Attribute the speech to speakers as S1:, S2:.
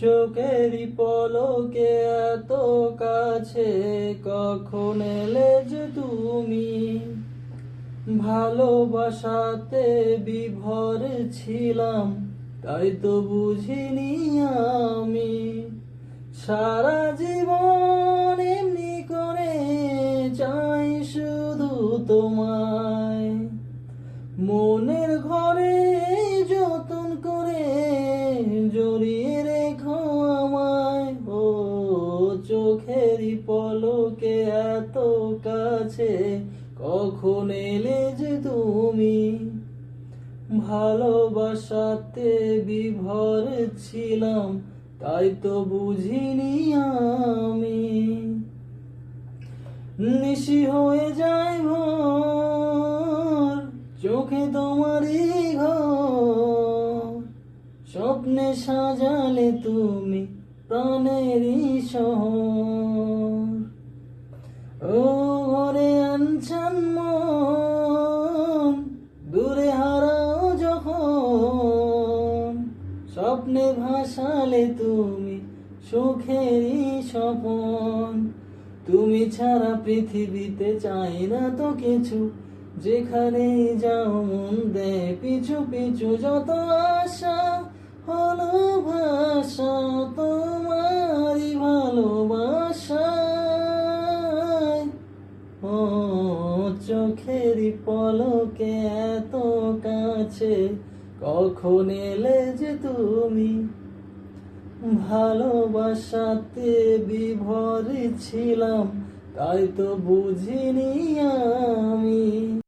S1: চোখেরই পলকে এত কাছে কখন এলে যে তুমি, ভালোবাসাতে বিভোর ছিলাম তাই তো বুঝিনি আমি। সারা জীবন এমনি করে চাই শুধু তোমায়, মনের ঘরে যতন করে জড়িয়ে রেখো আমায়। ও চোখেরই পলকে এত কাছে কখন এলে যে তুমি, ভালোবাসাতে বিভোর ছিলাম তাই তো বুঝিনি আমি। নিশি হয়ে যায় ভোর, চোখে তোমারই ঘর, স্বপ্নে সাজালে তুমি প্রাণেরই শহর। ও ঘরে আনছান মন, দূরে হারাও যখন, স্বপ্নে ভাসালে তুমি সুখেরই স্বপন। তুমি ছাড়া পৃথিবীতে চাই না তো কিছু, যেখানে যাও মন দেয় পিছু পিছু। যত আশা হলো ভাষা তোমারই ভালোবাসায়। ও চোখেরই পলকে এত কাছে কখন এলে যে তুমি, ভালোবাসাতে বিভোর ছিলাম তাই তো বুঝিনি আমি।